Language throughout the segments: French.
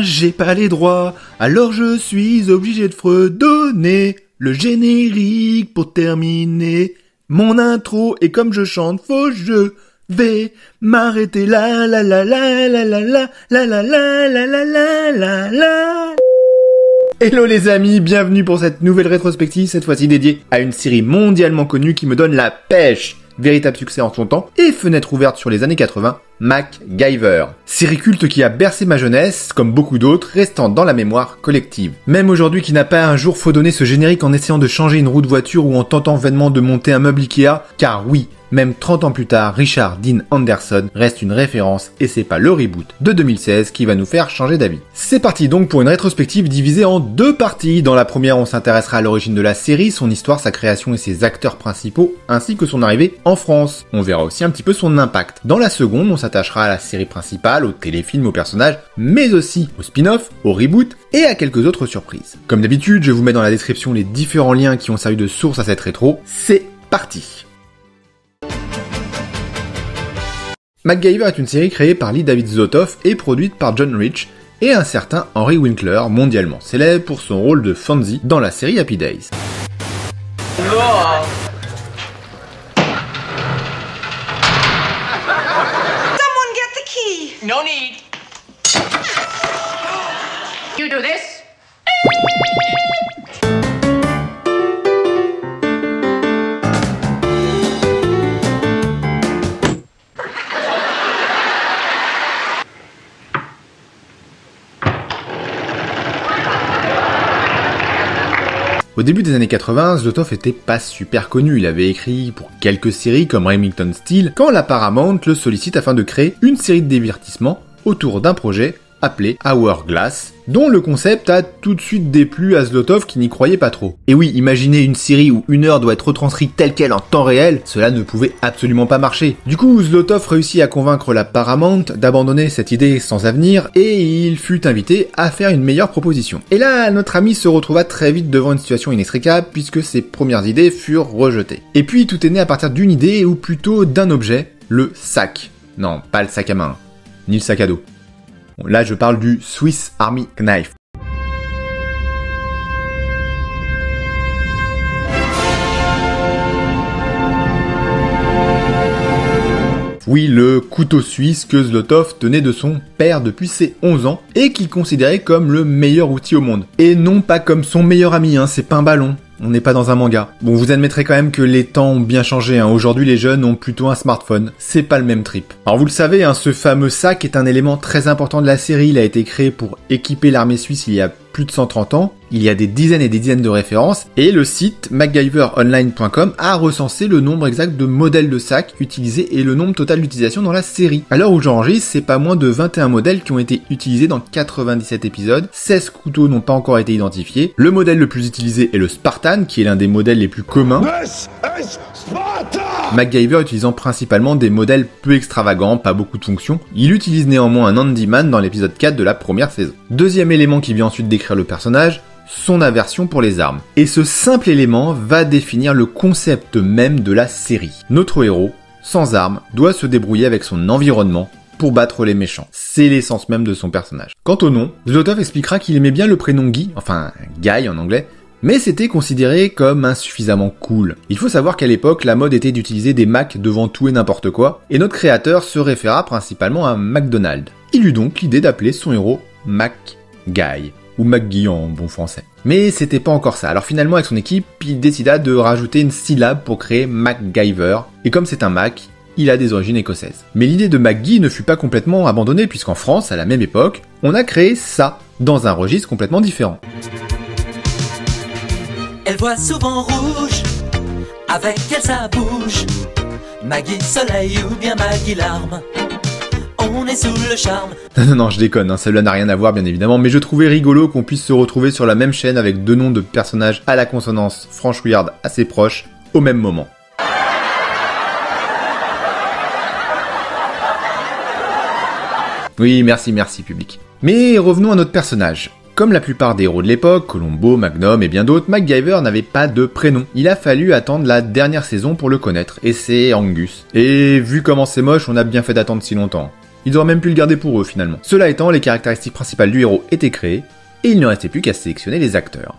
J'ai pas les droits, alors je suis obligé de fredonner le générique pour terminer mon intro. Et comme je chante faux, je vais m'arrêter la la la la la la la la la la la la la la la. Hello les amis, bienvenue pour cette nouvelle rétrospective, cette fois-ci dédiée à une série mondialement connue qui me donne la pêche. Véritable succès en son temps, et fenêtre ouverte sur les années 80, MacGyver. Série culte qui a bercé ma jeunesse, comme beaucoup d'autres, restant dans la mémoire collective. Même aujourd'hui qui n'a pas un jour fredonné ce générique en essayant de changer une roue de voiture ou en tentant vainement de monter un meuble Ikea, car oui, même 30 ans plus tard, Richard Dean Anderson reste une référence et c'est pas le reboot de 2016 qui va nous faire changer d'avis. C'est parti donc pour une rétrospective divisée en deux parties. Dans la première, on s'intéressera à l'origine de la série, son histoire, sa création et ses acteurs principaux, ainsi que son arrivée en France. On verra aussi un petit peu son impact. Dans la seconde, on s'attachera à la série principale, aux téléfilms, aux personnages, mais aussi aux spin-offs, aux reboots et à quelques autres surprises. Comme d'habitude, je vous mets dans la description les différents liens qui ont servi de source à cette rétro. C'est parti! MacGyver est une série créée par Lee David Zlotoff et produite par John Rich et un certain Henry Winkler, mondialement célèbre pour son rôle de Fonzie dans la série Happy Days. Someone get the key. No need. You do this. Au début des années 80, Zlotoff était pas super connu, il avait écrit pour quelques séries comme Remington Steele, quand la Paramount le sollicite afin de créer une série de divertissements autour d'un projet appelé Hourglass, dont le concept a tout de suite déplu à Zlotoff qui n'y croyait pas trop. Et oui, imaginez une série où une heure doit être retranscrite telle quelle en temps réel, cela ne pouvait absolument pas marcher. Du coup, Zlotoff réussit à convaincre la Paramount d'abandonner cette idée sans avenir et il fut invité à faire une meilleure proposition. Et là, notre ami se retrouva très vite devant une situation inextricable puisque ses premières idées furent rejetées. Et puis tout est né à partir d'une idée ou plutôt d'un objet, le sac. Non, pas le sac à main, ni le sac à dos. Là, je parle du Swiss Army Knife. Oui, le couteau suisse que Zlotoff tenait de son père depuis ses 11 ans et qu'il considérait comme le meilleur outil au monde. Et non pas comme son meilleur ami, c'est pas un ballon. On n'est pas dans un manga. Bon, vous admettrez quand même que les temps ont bien changé, Aujourd'hui, les jeunes ont plutôt un smartphone. C'est pas le même trip. Alors vous le savez, ce fameux sac est un élément très important de la série. Il a été créé pour équiper l'armée suisse il y a plus de 130 ans. Il y a des dizaines et des dizaines de références. Et le site MacGyveronline.com a recensé le nombre exact de modèles de sacs utilisés et le nombre total d'utilisation dans la série. À l'heure où j'enregistre, c'est pas moins de 21 modèles qui ont été utilisés dans 97 épisodes. 16 couteaux n'ont pas encore été identifiés. Le modèle le plus utilisé est le Spartan, qui est l'un des modèles les plus communs. MacGyver utilisant principalement des modèles peu extravagants, pas beaucoup de fonctions. Il utilise néanmoins un handyman dans l'épisode 4 de la première saison. Deuxième élément qui vient ensuite décrire le personnage, son aversion pour les armes. Et ce simple élément va définir le concept même de la série. Notre héros, sans armes, doit se débrouiller avec son environnement pour battre les méchants. C'est l'essence même de son personnage. Quant au nom, Zlotoff expliquera qu'il aimait bien le prénom Guy, enfin Guy en anglais, mais c'était considéré comme insuffisamment cool. Il faut savoir qu'à l'époque, la mode était d'utiliser des Mac devant tout et n'importe quoi, et notre créateur se référa principalement à McDonald's. Il eut donc l'idée d'appeler son héros MacGuy, ou McGee en bon français. Mais c'était pas encore ça, alors finalement avec son équipe, il décida de rajouter une syllabe pour créer MacGyver, et comme c'est un Mac, il a des origines écossaises. Mais l'idée de McGee ne fut pas complètement abandonnée, puisqu'en France, à la même époque, on a créé ça, dans un registre complètement différent. Elle voit souvent rouge, avec elle ça bouge. Maggie soleil ou bien Maggie larme, on est sous le charme. Non, je déconne, celle-là n'a rien à voir bien évidemment, mais je trouvais rigolo qu'on puisse se retrouver sur la même chaîne avec deux noms de personnages à la consonance franchouillarde assez proches, au même moment. Oui, merci public. Mais revenons à notre personnage. Comme la plupart des héros de l'époque, Columbo, Magnum et bien d'autres, MacGyver n'avait pas de prénom. Il a fallu attendre la dernière saison pour le connaître, et c'est Angus. Et vu comment c'est moche, on a bien fait d'attendre si longtemps. Ils auraient même pu le garder pour eux finalement. Cela étant, les caractéristiques principales du héros étaient créées, et il ne restait plus qu'à sélectionner les acteurs.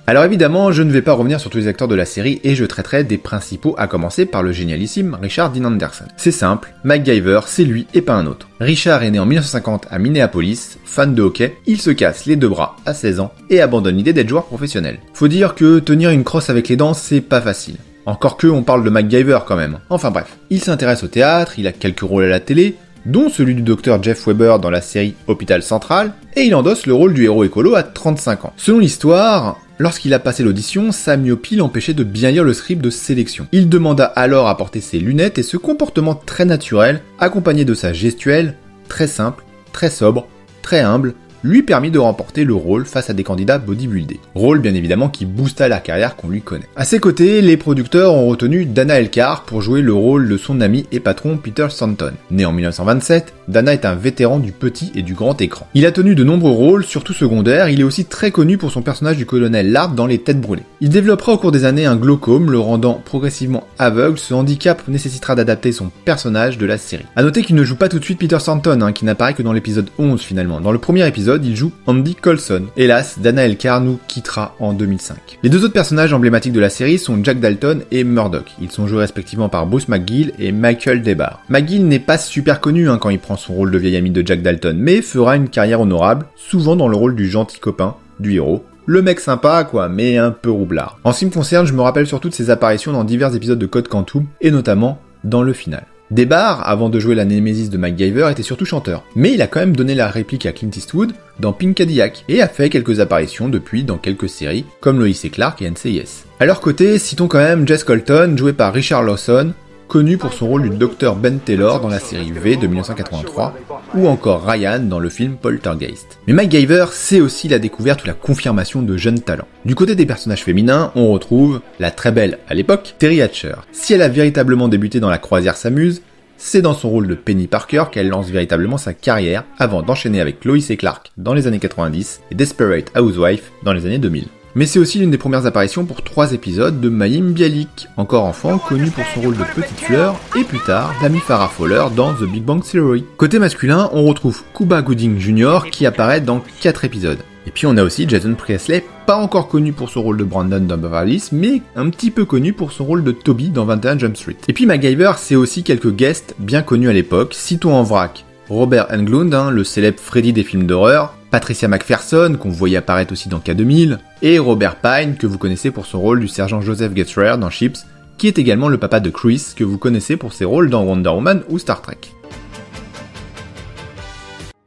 Alors évidemment, je ne vais pas revenir sur tous les acteurs de la série et je traiterai des principaux à commencer par le génialissime Richard Dean Anderson. C'est simple, MacGyver, c'est lui et pas un autre. Richard est né en 1950 à Minneapolis, fan de hockey, il se casse les deux bras à 16 ans et abandonne l'idée d'être joueur professionnel. Faut dire que tenir une crosse avec les dents, c'est pas facile. Encore que on parle de MacGyver quand même. Enfin bref, il s'intéresse au théâtre, il a quelques rôles à la télé, dont celui du docteur Jeff Weber dans la série Hôpital Central, et il endosse le rôle du héros écolo à 35 ans. Selon l'histoire, lorsqu'il a passé l'audition, sa myopie l'empêchait de bien lire le script de sélection. Il demanda alors à porter ses lunettes et ce comportement très naturel, accompagné de sa gestuelle, très simple, très sobre, très humble, lui permit de remporter le rôle face à des candidats bodybuildés. Rôle bien évidemment qui boosta la carrière qu'on lui connaît. À ses côtés, les producteurs ont retenu Dana Elcar pour jouer le rôle de son ami et patron Peter Stanton. Né en 1927, Dana est un vétéran du petit et du grand écran. Il a tenu de nombreux rôles, surtout secondaires, il est aussi très connu pour son personnage du colonel Lard dans Les Têtes brûlées. Il développera au cours des années un glaucome, le rendant progressivement aveugle, ce handicap nécessitera d'adapter son personnage de la série. A noter qu'il ne joue pas tout de suite Peter Stanton, qui n'apparaît que dans l'épisode 11 finalement. Dans le premier épisode, il joue Andy Coulson. Hélas, Dana Elcar nous quittera en 2005. Les deux autres personnages emblématiques de la série sont Jack Dalton et Murdoch. Ils sont joués respectivement par Bruce McGill et Michael Debar. McGill n'est pas super connu quand il prend son rôle de vieil ami de Jack Dalton, mais fera une carrière honorable, souvent dans le rôle du gentil copain du héros. Le mec sympa quoi, mais un peu roublard. En ce qui me concerne, je me rappelle surtout de ses apparitions dans divers épisodes de Code Quantum, et notamment dans le final. Debar, avant de jouer la némésis de MacGyver, était surtout chanteur. Mais il a quand même donné la réplique à Clint Eastwood dans Pink Cadillac, et a fait quelques apparitions depuis dans quelques séries, comme Lois et Clark et NCIS. À leur côté, citons quand même Jess Colton, joué par Richard Lawson, connu pour son rôle du Dr Ben Taylor dans la série V de 1983, ou encore Ryan dans le film Poltergeist. Mais MacGyver, c'est aussi la découverte ou la confirmation de jeunes talents. Du côté des personnages féminins, on retrouve la très belle, à l'époque, Terry Hatcher. Si elle a véritablement débuté dans La Croisière s'amuse, c'est dans son rôle de Penny Parker qu'elle lance véritablement sa carrière, avant d'enchaîner avec Lois et Clark dans les années 90 et Desperate Housewife dans les années 2000. Mais c'est aussi l'une des premières apparitions pour 3 épisodes de Mayim Bialik, encore enfant, connu pour son rôle de petite fleur, et plus tard d'Amy Farrah Fowler dans The Big Bang Theory. Côté masculin, on retrouve Cuba Gooding Jr. qui apparaît dans 4 épisodes. Et puis on a aussi Jason Priestley, pas encore connu pour son rôle de Brandon dans Beverly Hills, mais un petit peu connu pour son rôle de Toby dans 21 Jump Street. Et puis MacGyver, c'est aussi quelques guests bien connus à l'époque, citons en vrac Robert Englund, le célèbre Freddy des films d'horreur, Patricia McPherson, qu'on voyait apparaître aussi dans K2000, et Robert Pine, que vous connaissez pour son rôle du sergent Joseph Getzler dans Chips, qui est également le papa de Chris, que vous connaissez pour ses rôles dans Wonder Woman ou Star Trek.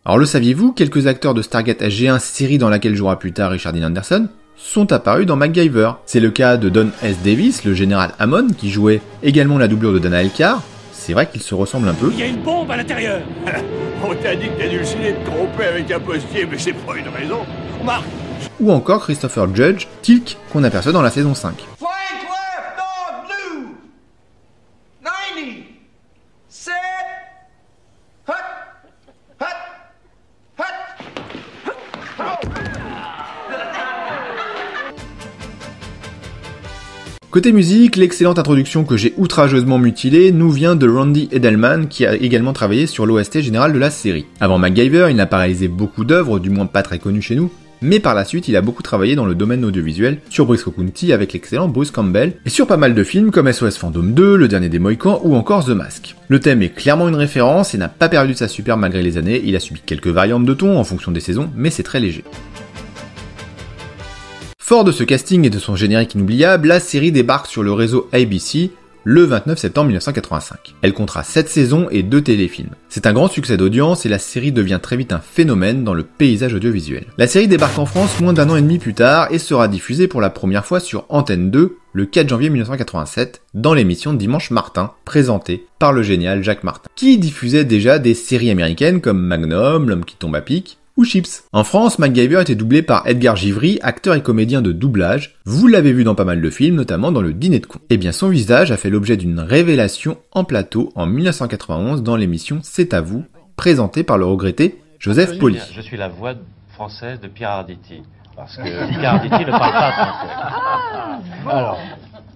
Alors le saviez-vous, quelques acteurs de Stargate SG1, série dans laquelle jouera plus tard Richard Dean Anderson, sont apparus dans MacGyver. C'est le cas de Don S. Davis, le général Hammond, qui jouait également la doublure de Dana Elcar. C'est vrai qu'ils se ressemblent un peu. Il y a une bombe à l'intérieur. On t'a dit que t'adulciné de tromper avec un postier, mais c'est pas une raison. Marc. Ou encore Christopher Judge, Tilk, qu'on aperçoit dans la saison 5. Flank left, dog blue. 90. Set. Hut. Hut. Hut. Côté musique, l'excellente introduction que j'ai outrageusement mutilée nous vient de Randy Edelman qui a également travaillé sur l'OST général de la série. Avant MacGyver, il n'a pas réalisé beaucoup d'œuvres, du moins pas très connues chez nous, mais par la suite il a beaucoup travaillé dans le domaine audiovisuel, sur Briscoe County avec l'excellent Bruce Campbell, et sur pas mal de films comme SOS Fantôme 2, Le Dernier des Mohicans ou encore The Mask. Le thème est clairement une référence et n'a pas perdu de sa superbe malgré les années, il a subi quelques variantes de ton en fonction des saisons, mais c'est très léger. Fort de ce casting et de son générique inoubliable, la série débarque sur le réseau ABC le 29 septembre 1985. Elle comptera 7 saisons et 2 téléfilms. C'est un grand succès d'audience et la série devient très vite un phénomène dans le paysage audiovisuel. La série débarque en France moins d'1 an et demi plus tard et sera diffusée pour la première fois sur Antenne 2 le 4 janvier 1987 dans l'émission Dimanche Martin, présentée par le génial Jacques Martin, qui diffusait déjà des séries américaines comme Magnum, L'homme qui tombe à pic, ou Chips. En France, MacGyver était doublé par Edgar Givry, acteur et comédien de doublage. Vous l'avez vu dans pas mal de films, notamment dans Le Dîner de con. Et bien son visage a fait l'objet d'une révélation en plateau en 1991 dans l'émission C'est à vous, présentée par le regretté Joseph Poli. Je suis la voix française de Pierre Arditi, parce que Pierre Arditi ne parle pas français. Alors,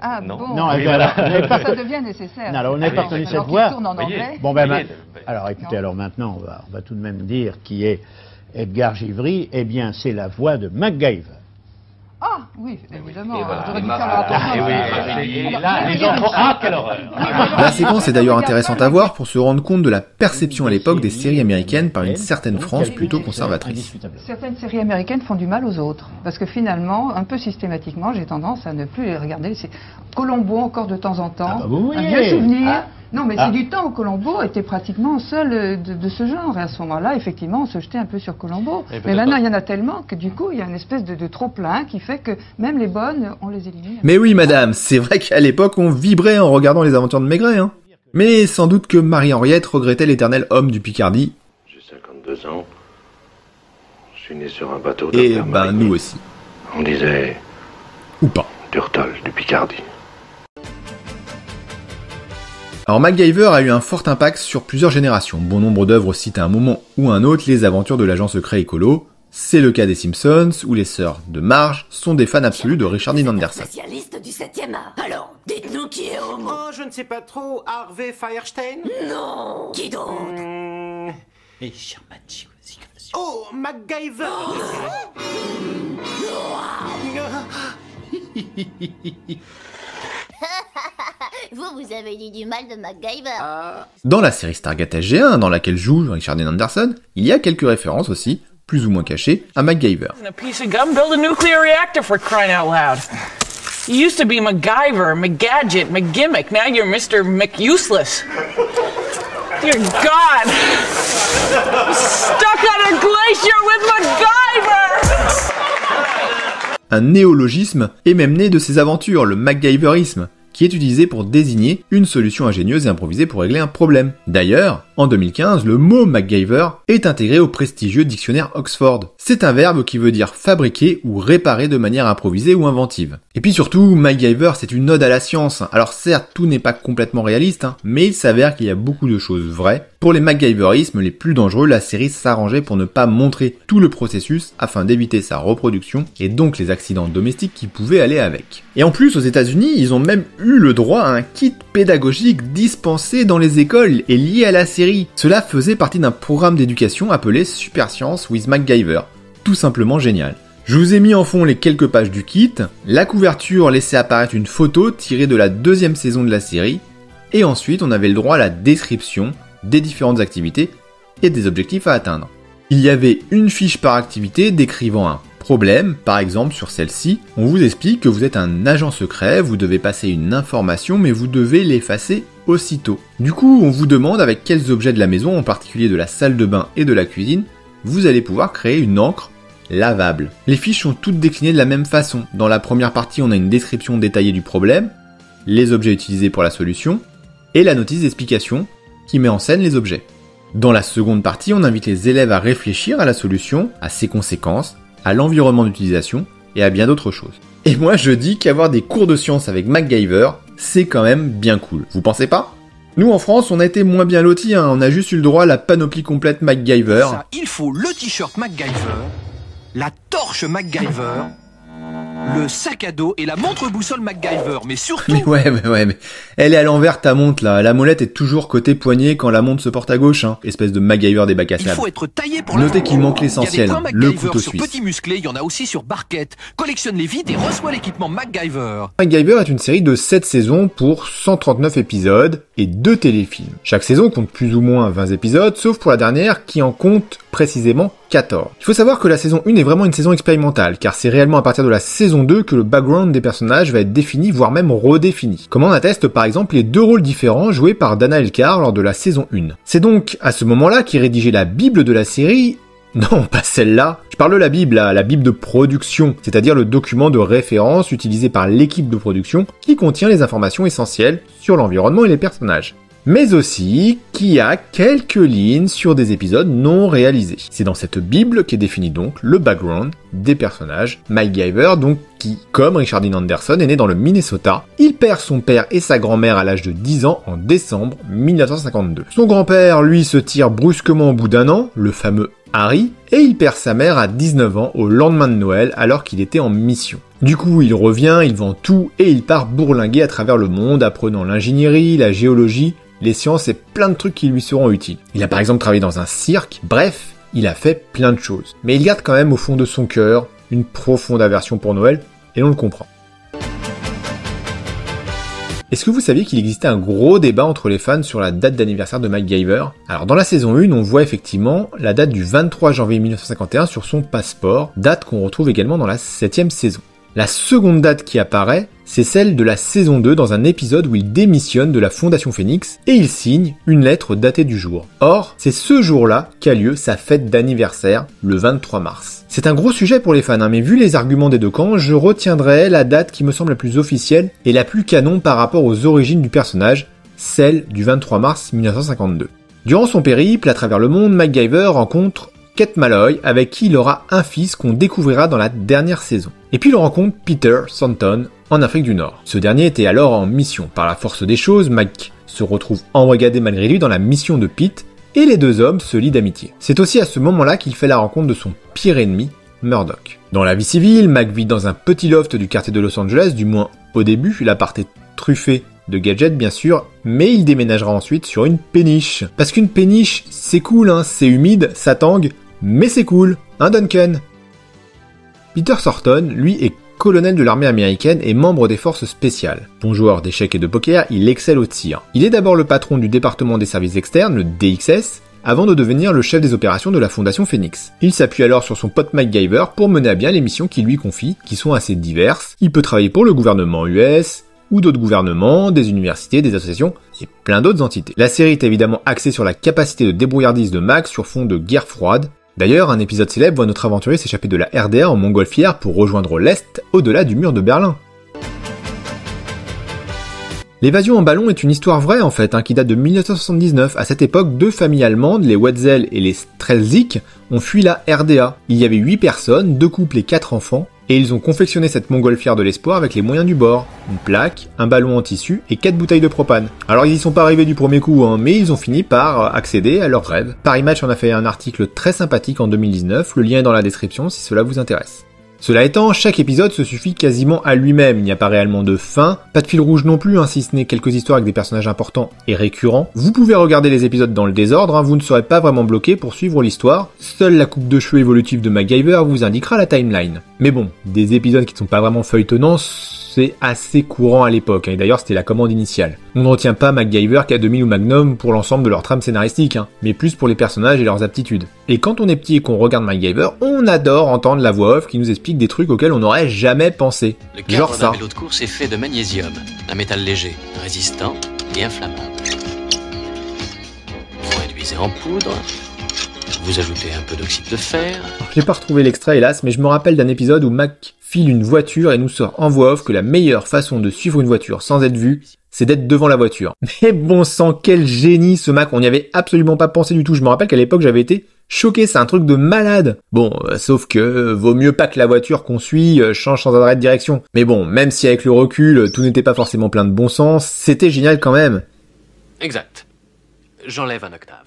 Ah Non. bon. Non, Oui, voilà. Ça devient nécessaire. Non, alors, on n'a pas connu cette Alors qu'il voix. tourne en Voyez. anglais. Bon, ben, Voyez, alors écoutez, Non. alors maintenant, on va tout de même dire qui est Edgar Givry. Eh bien, c'est la voix de MacGyver. Ah oui, évidemment. Et voilà. J'aurais dû Et faire voilà. attention. Et oui, et là, les enfants, quelle horreur. La séquence est d'ailleurs intéressante à voir pour se rendre compte de la perception à l'époque des séries américaines par une certaine France plutôt conservatrice. Certaines séries américaines font du mal aux autres. Parce que finalement, un peu systématiquement, j'ai tendance à ne plus les regarder. C'est Columbo encore de temps en temps. Ah bah vous un voyez. vieux souvenir. Ah. Non, mais Ah. c'est du temps où Columbo était pratiquement seul de ce genre. Et à ce moment-là, effectivement, on se jetait un peu sur Columbo. Et peut-être Mais maintenant, pas. il y en a tellement que du coup, il y a une espèce de trop-plein qui fait que même les bonnes, on les élimine. Mais oui, madame, c'est vrai qu'à l'époque, on vibrait en regardant les aventures de Maigret, hein. Mais sans doute que Marie-Henriette regrettait l'éternel homme du Picardie, J'ai 52 ans. Je suis né sur un bateau. et Dr. ben Marigny. nous aussi. On disait Ou pas. Durtol du Picardie. Alors MacGyver a eu un fort impact sur plusieurs générations. Bon nombre d'œuvres citent à un moment ou à un autre les aventures de l'agent secret écolo. C'est le cas des Simpsons, où les sœurs de Marge sont des fans absolus de Richard Dean Anderson. Spécialiste du 7e art. Alors, dites-nous qui est Homo. Oh, je ne sais pas trop. Harvey Firestein. Non. Qui donc? Oh, MacGyver. Vous avez dit du mal de MacGyver. Dans la série Stargate SG1, dans laquelle joue Richard Dean Anderson, il y a quelques références aussi, plus ou moins cachées, à MacGyver. A piece of gum build a nuclear reactor for crying out loud. You used to be MacGyver, McGadget, McGimmick. Now you're Mr. McUseless. Dear God. Stuck on a glacier with MacGyver! Un néologisme est même né de ces aventures, le MacGyverisme, qui est utilisé pour désigner une solution ingénieuse et improvisée pour régler un problème. D'ailleurs, en 2015, le mot MacGyver est intégré au prestigieux dictionnaire Oxford. C'est un verbe qui veut dire fabriquer ou réparer de manière improvisée ou inventive. Et puis surtout, MacGyver c'est une ode à la science. Alors certes, tout n'est pas complètement réaliste, mais il s'avère qu'il y a beaucoup de choses vraies. Pour les MacGyverismes les plus dangereux, la série s'arrangeait pour ne pas montrer tout le processus afin d'éviter sa reproduction et donc les accidents domestiques qui pouvaient aller avec. Et en plus, aux États-Unis, ils ont même eu le droit à un kit pédagogique dispensé dans les écoles et lié à la série. Cela faisait partie d'un programme d'éducation appelé Super Science with MacGyver. Tout simplement génial. Je vous ai mis en fond les quelques pages du kit. La couverture laissait apparaître une photo tirée de la 2e saison de la série. Et ensuite, on avait le droit à la description des différentes activités et des objectifs à atteindre. Il y avait une fiche par activité décrivant un problème, par exemple sur celle-ci, on vous explique que vous êtes un agent secret, vous devez passer une information mais vous devez l'effacer aussitôt. Du coup, on vous demande avec quels objets de la maison, en particulier de la salle de bain et de la cuisine, vous allez pouvoir créer une encre lavable. Les fiches sont toutes déclinées de la même façon. Dans la première partie, on a une description détaillée du problème, les objets utilisés pour la solution, et la notice d'explication qui met en scène les objets. Dans la seconde partie, on invite les élèves à réfléchir à la solution, à ses conséquences, à l'environnement d'utilisation et à bien d'autres choses. Et moi je dis qu'avoir des cours de science avec MacGyver, c'est quand même bien cool. Vous pensez pas ? Nous en France, on a été moins bien lotis, on a juste eu le droit à la panoplie complète MacGyver. Ça, il faut le t-shirt MacGyver, la torche MacGyver, le sac à dos et la montre boussole MacGyver, mais surtout... Mais ouais, mais elle est à l'envers ta montre là, la molette est toujours côté poignet quand la montre se porte à gauche, espèce de MacGyver des bacs à Il sable. faut être taillé pour Notez qu'il manque Il y a l'essentiel, des points le MacGyver couteau sur suisse. petit musclé, il y en a aussi sur barquette. Collectionne-les vite et reçois l'équipement MacGyver. MacGyver est une série de 7 saisons pour 139 épisodes et 2 téléfilms. Chaque saison compte plus ou moins 20 épisodes, sauf pour la dernière qui en compte précisément 14. Il faut savoir que la saison 1 est vraiment une saison expérimentale, car c'est réellement à partir de la saison 2 que le background des personnages va être défini, voire même redéfini. Comme on atteste par exemple les 2 rôles différents joués par Dana Elkar lors de la saison 1. C'est donc à ce moment-là qu'il rédigeait la Bible de la série. Non, pas celle-là. Je parle de la Bible, la Bible de production, c'est-à-dire le document de référence utilisé par l'équipe de production qui contient les informations essentielles sur l'environnement et les personnages. Mais aussi qui a quelques lignes sur des épisodes non réalisés. C'est dans cette Bible qu'est défini donc le background des personnages. MacGyver, donc, qui, comme Richard Dean Anderson, est né dans le Minnesota. Il perd son père et sa grand-mère à l'âge de 10 ans en décembre 1952. Son grand-père, lui, se tire brusquement au bout d'un an, le fameux Harry, et il perd sa mère à 19 ans au lendemain de Noël alors qu'il était en mission. Du coup, il revient, il vend tout et il part bourlinguer à travers le monde, apprenant l'ingénierie, la géologie, les sciences et plein de trucs qui lui seront utiles. Il a par exemple travaillé dans un cirque, bref, il a fait plein de choses. Mais il garde quand même au fond de son cœur une profonde aversion pour Noël, et on le comprend. Est-ce que vous saviez qu'il existait un gros débat entre les fans sur la date d'anniversaire de MacGyver? Alors dans la saison 1, on voit effectivement la date du 23 janvier 1951 sur son passeport, date qu'on retrouve également dans la 7e saison. La seconde date qui apparaît, c'est celle de la saison 2 dans un épisode où il démissionne de la Fondation Phoenix et il signe une lettre datée du jour. Or, c'est ce jour-là qu'a lieu sa fête d'anniversaire, le 23 mars. C'est un gros sujet pour les fans, mais vu les arguments des deux camps, je retiendrai la date qui me semble la plus officielle et la plus canon par rapport aux origines du personnage, celle du 23 mars 1952. Durant son périple à travers le monde, MacGyver rencontre Kate Malloy, avec qui il aura un fils qu'on découvrira dans la dernière saison. Et puis il rencontre Peter Santon en Afrique du Nord. Ce dernier était alors en mission. Par la force des choses, Mac se retrouve embrigadé malgré lui dans la mission de Pete, et les deux hommes se lient d'amitié. C'est aussi à ce moment-là qu'il fait la rencontre de son pire ennemi, Murdoch. Dans la vie civile, Mac vit dans un petit loft du quartier de Los Angeles, du moins au début, l'appart est truffé de gadgets bien sûr, mais il déménagera ensuite sur une péniche. Parce qu'une péniche, c'est cool, hein, c'est humide, ça tangue, mais c'est cool, hein Duncan? Peter Thornton, lui, est colonel de l'armée américaine et membre des forces spéciales. Bon joueur d'échecs et de poker, il excelle au tir. Il est d'abord le patron du département des services externes, le DXS, avant de devenir le chef des opérations de la Fondation Phoenix. Il s'appuie alors sur son pote MacGyver pour mener à bien les missions qu'il lui confie, qui sont assez diverses. Il peut travailler pour le gouvernement US, ou d'autres gouvernements, des universités, des associations, et plein d'autres entités. La série est évidemment axée sur la capacité de débrouillardise de Mac sur fond de guerre froide. D'ailleurs, un épisode célèbre voit notre aventurier s'échapper de la RDA en montgolfière pour rejoindre l'Est, au-delà du mur de Berlin. L'évasion en ballon est une histoire vraie en fait, qui date de 1979. À cette époque, deux familles allemandes, les Wetzel et les Strelzik, ont fui la RDA. Il y avait 8 personnes, 2 couples et 4 enfants, et ils ont confectionné cette montgolfière de l'espoir avec les moyens du bord. Une plaque, un ballon en tissu et 4 bouteilles de propane. Alors ils y sont pas arrivés du premier coup, mais ils ont fini par accéder à leurs rêves. Paris Match en a fait un article très sympathique en 2019, le lien est dans la description si cela vous intéresse. Cela étant, chaque épisode se suffit quasiment à lui-même, il n'y a pas réellement de fin, pas de fil rouge non plus, si ce n'est quelques histoires avec des personnages importants et récurrents. Vous pouvez regarder les épisodes dans le désordre, vous ne serez pas vraiment bloqué pour suivre l'histoire, seule la coupe de cheveux évolutive de MacGyver vous indiquera la timeline. Mais bon, des épisodes qui ne sont pas vraiment feuilletonnants, c'est assez courant à l'époque, et d'ailleurs c'était la commande initiale. On ne retient pas MacGyver, K2000 ou Magnum pour l'ensemble de leur trame scénaristique, mais plus pour les personnages et leurs aptitudes. Et quand on est petit et qu'on regarde MacGyver, on adore entendre la voix off qui nous explique des trucs auxquels on n'aurait jamais pensé. Le cadre d'un vélo de course est fait de magnésium, un métal léger, résistant et inflammable. Vous réduisez en poudre, vous ajoutez un peu d'oxyde de fer. J'ai pas retrouvé l'extrait hélas, mais je me rappelle d'un épisode où Mac file une voiture et nous sort en voix off que la meilleure façon de suivre une voiture sans être vu, c'est d'être devant la voiture. Mais bon sang, quel génie ce Mac, on n'y avait absolument pas pensé du tout. Je me rappelle qu'à l'époque j'avais été choqué, c'est un truc de malade. Bon, sauf que vaut mieux pas que la voiture qu'on suit change sans arrêt de direction. Mais bon, même si avec le recul, tout n'était pas forcément plein de bon sens, c'était génial quand même. Exact. J'enlève un octave.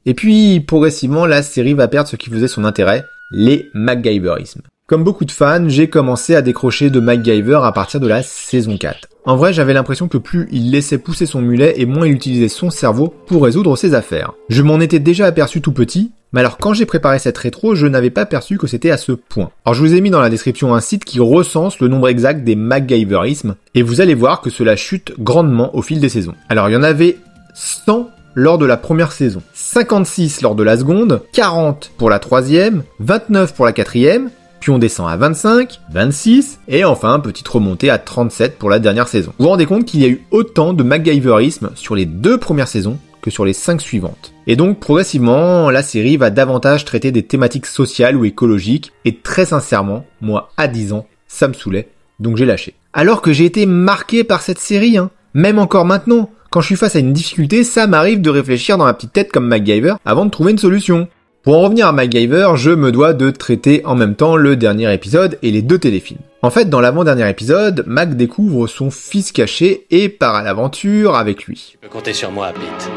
Et puis, progressivement, la série va perdre ce qui faisait son intérêt, les MacGyverismes. Comme beaucoup de fans, j'ai commencé à décrocher de MacGyver à partir de la saison 4. En vrai, j'avais l'impression que plus il laissait pousser son mulet et moins il utilisait son cerveau pour résoudre ses affaires. Je m'en étais déjà aperçu tout petit, mais alors quand j'ai préparé cette rétro, je n'avais pas perçu que c'était à ce point. Alors je vous ai mis dans la description un site qui recense le nombre exact des MacGyverismes, et vous allez voir que cela chute grandement au fil des saisons. Alors il y en avait 100 lors de la première saison, 56 lors de la seconde, 40 pour la troisième, 29 pour la quatrième, puis on descend à 25, 26, et enfin, petite remontée à 37 pour la dernière saison. Vous vous rendez compte qu'il y a eu autant de MacGyverisme sur les 2 premières saisons que sur les 5 suivantes. Et donc, progressivement, la série va davantage traiter des thématiques sociales ou écologiques, et très sincèrement, moi, à 10 ans, ça me saoulait, donc j'ai lâché. Alors que j'ai été marqué par cette série, même encore maintenant, quand je suis face à une difficulté, ça m'arrive de réfléchir dans ma petite tête comme MacGyver avant de trouver une solution. Pour en revenir à MacGyver, je me dois de traiter en même temps le dernier épisode et les 2 téléfilms. En fait, dans l'avant-dernier épisode, Mac découvre son fils caché et part à l'aventure avec lui. Tu peux compter sur moi, Pete.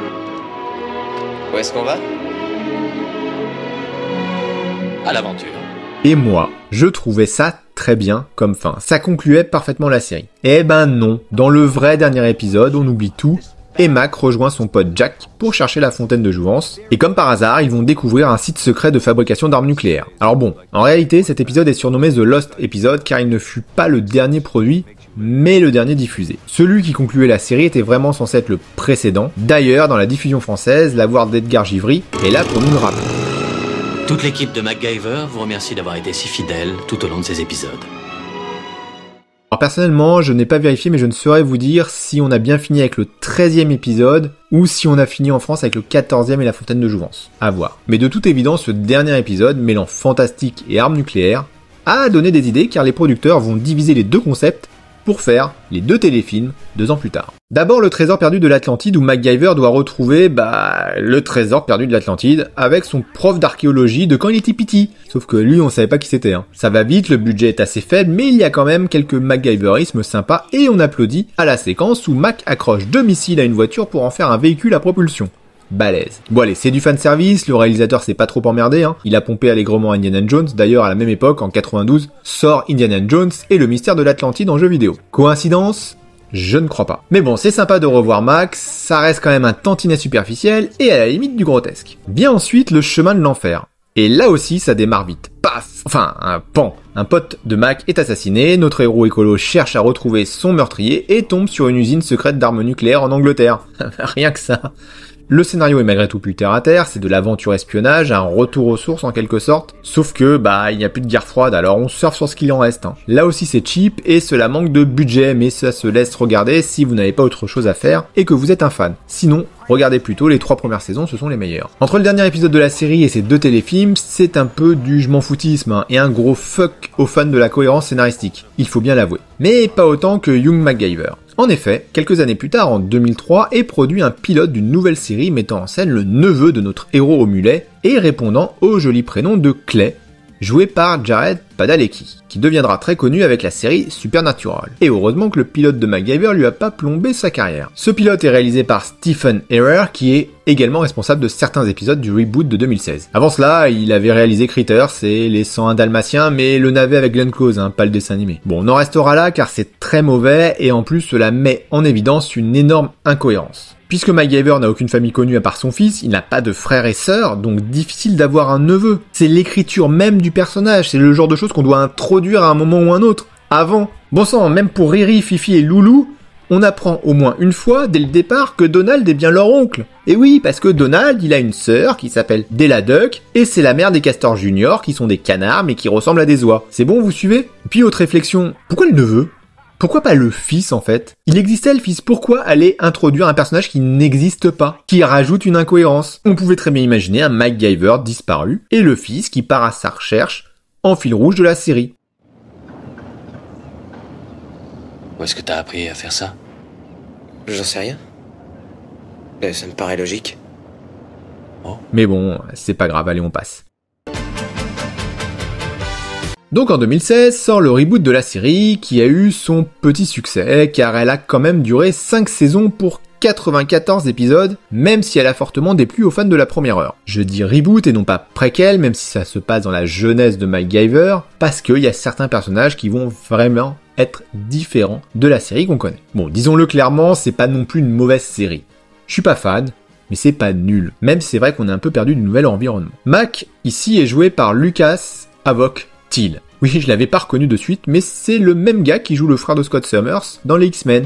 Où est-ce qu'on va? À l'aventure. Et moi, je trouvais ça très bien comme fin. Ça concluait parfaitement la série. Eh ben non, dans le vrai dernier épisode, on oublie tout, et Mac rejoint son pote Jack pour chercher la fontaine de jouvence, et comme par hasard, ils vont découvrir un site secret de fabrication d'armes nucléaires. Alors bon, en réalité, cet épisode est surnommé The Lost Episode car il ne fut pas le dernier produit, mais le dernier diffusé. Celui qui concluait la série était vraiment censé être le précédent. D'ailleurs, dans la diffusion française, la voix d'Edgar Givry est là pour nous le rappeler. Toute l'équipe de MacGyver vous remercie d'avoir été si fidèle tout au long de ces épisodes. Alors personnellement, je n'ai pas vérifié, mais je ne saurais vous dire si on a bien fini avec le 13e épisode ou si on a fini en France avec le 14e et la fontaine de jouvence. À voir. Mais de toute évidence, ce dernier épisode, mêlant fantastique et armes nucléaires, a donné des idées car les producteurs vont diviser les deux concepts pour faire les 2 téléfilms 2 ans plus tard. D'abord le trésor perdu de l'Atlantide où MacGyver doit retrouver, le trésor perdu de l'Atlantide avec son prof d'archéologie de quand il était petit. Sauf que lui on savait pas qui c'était. Ça va vite, le budget est assez faible, mais il y a quand même quelques MacGyverismes sympas et on applaudit à la séquence où Mac accroche 2 missiles à une voiture pour en faire un véhicule à propulsion. Balèze. Bon allez, c'est du fanservice, le réalisateur s'est pas trop emmerdé, Il a pompé allègrement Indiana Jones, d'ailleurs à la même époque, en 92, sort Indiana Jones et le mystère de l'Atlantide en jeu vidéo. Coïncidence ? Je ne crois pas. Mais bon, c'est sympa de revoir Max, ça reste quand même un tantinet superficiel et à la limite du grotesque. Vient ensuite le chemin de l'enfer. Et là aussi, ça démarre vite. Paf ! Enfin, un pan. Un pote de Mac est assassiné, notre héros écolo cherche à retrouver son meurtrier et tombe sur une usine secrète d'armes nucléaires en Angleterre. Rien que ça. Le scénario est malgré tout plus terre à terre, c'est de l'aventure espionnage, un retour aux sources en quelque sorte, sauf que il n'y a plus de guerre froide, alors on surfe sur ce qu'il en reste. Là aussi c'est cheap et cela manque de budget, mais ça se laisse regarder si vous n'avez pas autre chose à faire et que vous êtes un fan. Sinon, regardez plutôt, les 3 premières saisons, ce sont les meilleures. Entre le dernier épisode de la série et ces 2 téléfilms, c'est un peu du je m'en foutisme, et un gros fuck aux fans de la cohérence scénaristique, il faut bien l'avouer. Mais pas autant que Young MacGyver. En effet, quelques années plus tard, en 2003, est produit un pilote d'une nouvelle série mettant en scène le neveu de notre héros au mulet et répondant au joli prénom de Clay, joué par Jared Padalecki, qui deviendra très connu avec la série Supernatural. Et heureusement que le pilote de MacGyver lui a pas plombé sa carrière. Ce pilote est réalisé par Stephen Herrer, qui est également responsable de certains épisodes du reboot de 2016. Avant cela, il avait réalisé Critters et Les 101 Dalmatiens, mais le navet avec Glenn Close, pas le dessin animé. Bon, on en restera là car c'est très mauvais et en plus cela met en évidence une énorme incohérence. Puisque MacGyver n'a aucune famille connue à part son fils, il n'a pas de frères et sœurs, donc difficile d'avoir un neveu. C'est l'écriture même du personnage, c'est le genre de choses qu'on doit introduire à un moment ou un autre. Avant. Bon sang, même pour Riri, Fifi et Loulou, on apprend au moins une fois, dès le départ, que Donald est bien leur oncle. Et oui, parce que Donald, il a une sœur qui s'appelle Della Duck, et c'est la mère des Castors Junior, qui sont des canards, mais qui ressemblent à des oies. C'est bon, vous suivez ? Puis autre réflexion, pourquoi le neveu ? Pourquoi pas le fils en fait ? Il existait le fils, pourquoi aller introduire un personnage qui n'existe pas, qui rajoute une incohérence ? On pouvait très bien imaginer un MacGyver disparu, et le fils qui part à sa recherche en fil rouge de la série. Où est-ce que t'as appris à faire ça ? J'en sais rien. Mais ça me paraît logique. Oh. Mais bon, c'est pas grave, allez on passe. Donc en 2016 sort le reboot de la série qui a eu son petit succès car elle a quand même duré 5 saisons pour 94 épisodes, même si elle a fortement déplu aux fans de la première heure. Je dis reboot et non pas préquel, même si ça se passe dans la jeunesse de MacGyver, parce qu'il y a certains personnages qui vont vraiment être différents de la série qu'on connaît. Bon, disons-le clairement, c'est pas non plus une mauvaise série. Je suis pas fan, mais c'est pas nul, même si c'est vrai qu'on est un peu perdu du nouvel environnement. Mac, ici, est joué par Lucas Havok Teal. Oui, je l'avais pas reconnu de suite, mais c'est le même gars qui joue le frère de Scott Summers dans les X-Men.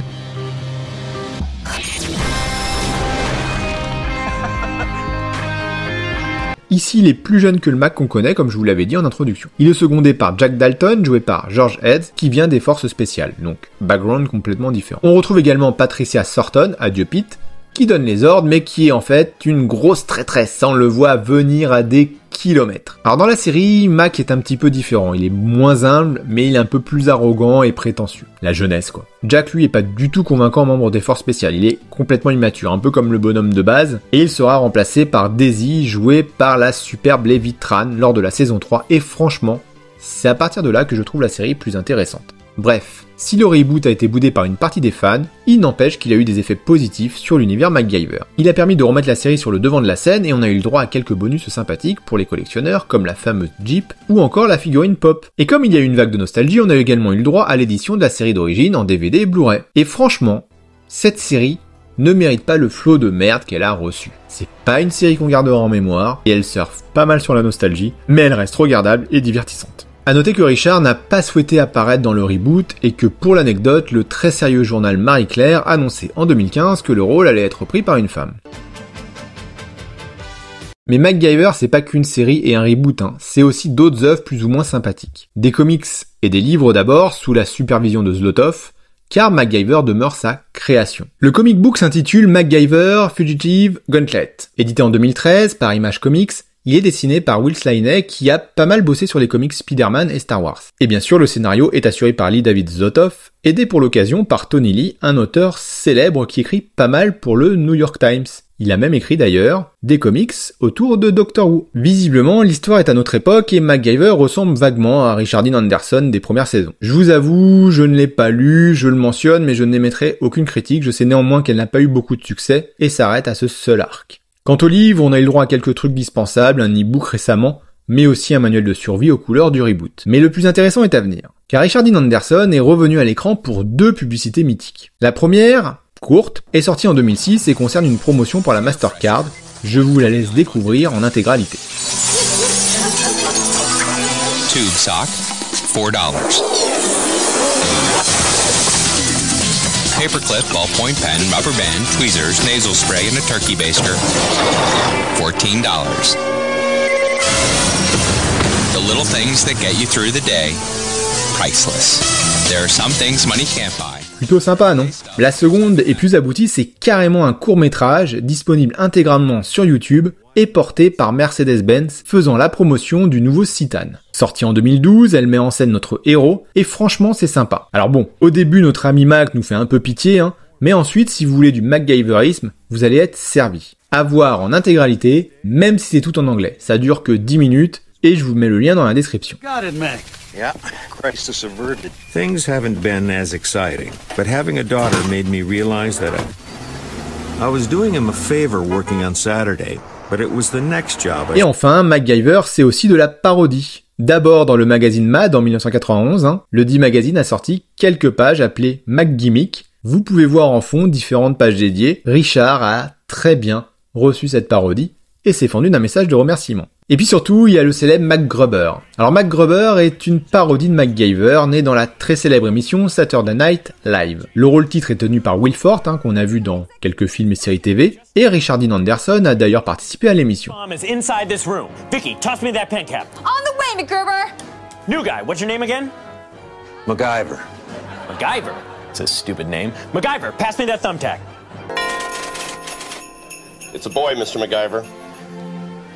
Ici, il est plus jeune que le Mac qu'on connaît, comme je vous l'avais dit en introduction. Il est secondé par Jack Dalton, joué par George Heads, qui vient des forces spéciales, donc background complètement différent. On retrouve également Patricia Thornton, adieu Pete, qui donne les ordres, mais qui est en fait une grosse traîtresse. On le voit venir à des kilomètres. Alors dans la série, Mac est un petit peu différent. Il est moins humble, mais il est un peu plus arrogant et prétentieux. La jeunesse, quoi. Jack, lui, est pas du tout convaincant membre des forces spéciales. Il est complètement immature, un peu comme le bonhomme de base. Et il sera remplacé par Daisy, jouée par la superbe Levi Tran lors de la saison 3. Et franchement, c'est à partir de là que je trouve la série plus intéressante. Bref, si le reboot a été boudé par une partie des fans, il n'empêche qu'il a eu des effets positifs sur l'univers MacGyver. Il a permis de remettre la série sur le devant de la scène et on a eu le droit à quelques bonus sympathiques pour les collectionneurs comme la fameuse Jeep ou encore la figurine Pop. Et comme il y a eu une vague de nostalgie, on a également eu le droit à l'édition de la série d'origine en DVD et Blu-ray. Et franchement, cette série ne mérite pas le flot de merde qu'elle a reçu. C'est pas une série qu'on gardera en mémoire et elle surfe pas mal sur la nostalgie, mais elle reste regardable et divertissante. A noter que Richard n'a pas souhaité apparaître dans le reboot et que pour l'anecdote, le très sérieux journal Marie-Claire annonçait en 2015 que le rôle allait être pris par une femme. Mais MacGyver, c'est pas qu'une série et un reboot, c'est aussi d'autres œuvres plus ou moins sympathiques. Des comics et des livres d'abord, sous la supervision de Zlotov, car MacGyver demeure sa création. Le comic book s'intitule MacGyver Fugitive Gauntlet. Édité en 2013 par Image Comics, il est dessiné par Will Slaney qui a pas mal bossé sur les comics Spider-Man et Star Wars. Et bien sûr, le scénario est assuré par Lee David Zlotov, aidé pour l'occasion par Tony Lee, un auteur célèbre qui écrit pas mal pour le New York Times. Il a même écrit d'ailleurs des comics autour de Doctor Who. Visiblement, l'histoire est à notre époque et MacGyver ressemble vaguement à Richard Dean Anderson des premières saisons. Je vous avoue, je ne l'ai pas lu, je le mentionne, mais je n'émettrai aucune critique, je sais néanmoins qu'elle n'a pas eu beaucoup de succès et s'arrête à ce seul arc. Quant au livre, on a eu le droit à quelques trucs dispensables, un e-book récemment, mais aussi un manuel de survie aux couleurs du reboot. Mais le plus intéressant est à venir, car Richard Dean Anderson est revenu à l'écran pour 2 publicités mythiques. La première, courte, est sortie en 2006 et concerne une promotion pour la Mastercard. Je vous la laisse découvrir en intégralité. Tube sock, $4. Paperclip, ballpoint pen, rubber band, tweezers, nasal spray, and a turkey baster, $14. The little things that get you through the day, priceless. There are some things money can't buy. Plutôt sympa, non? La seconde et plus aboutie, c'est carrément un court-métrage disponible intégralement sur YouTube et porté par Mercedes-Benz faisant la promotion du nouveau Citan. Sortie en 2012, elle met en scène notre héros et franchement c'est sympa. Alors bon, au début notre ami Mac nous fait un peu pitié, mais ensuite si vous voulez du MacGyverisme, vous allez être servi. À voir en intégralité, même si c'est tout en anglais. Ça dure que 10 minutes et je vous mets le lien dans la description. Got it, Mac. Yeah, crisis averted. Things haven't been as exciting, but having a daughter made me realize that I was doing him a favor working on Saturday, but it was the next job. Et enfin, MacGyver, c'est aussi de la parodie. D'abord dans le magazine Mad en 1991, le dit magazine a sorti quelques pages appelées MacGimmick. Vous pouvez voir en fond différentes pages dédiées. Richard a très bien reçu cette parodie et s'est fendu d'un message de remerciement. Et puis surtout, il y a le célèbre MacGruber. Alors MacGruber est une parodie de MacGyver née dans la très célèbre émission Saturday Night Live. Le rôle-titre est tenu par Will Forte, qu'on a vu dans quelques films et séries TV, et Richard Dean Anderson a d'ailleurs participé à l'émission. Inside this room. Vicky, toss me that pen cap. On the way, MacGruber. New guy, what's your name again? MacGyver. MacGyver? It's a stupid name. MacGyver, pass me that thumbtack. It's a boy, Mr. MacGyver.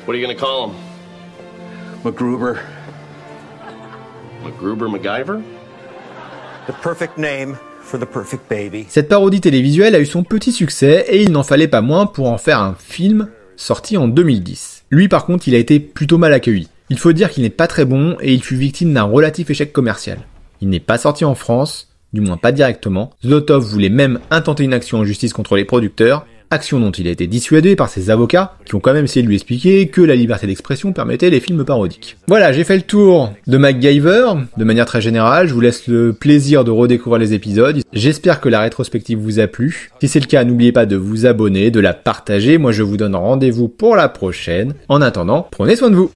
What are you gonna call him? MacGruber. MacGruber MacGyver? The perfect name for the perfect baby. Cette parodie télévisuelle a eu son petit succès et il n'en fallait pas moins pour en faire un film sorti en 2010. Lui par contre, il a été plutôt mal accueilli. Il faut dire qu'il n'est pas très bon et il fut victime d'un relatif échec commercial. Il n'est pas sorti en France, du moins pas directement. Zlotov voulait même intenter une action en justice contre les producteurs, action dont il a été dissuadé par ses avocats, qui ont quand même essayé de lui expliquer que la liberté d'expression permettait les films parodiques. Voilà, j'ai fait le tour de MacGyver, de manière très générale, je vous laisse le plaisir de redécouvrir les épisodes. J'espère que la rétrospective vous a plu. Si c'est le cas, n'oubliez pas de vous abonner, de la partager. Moi je vous donne rendez-vous pour la prochaine. En attendant, prenez soin de vous.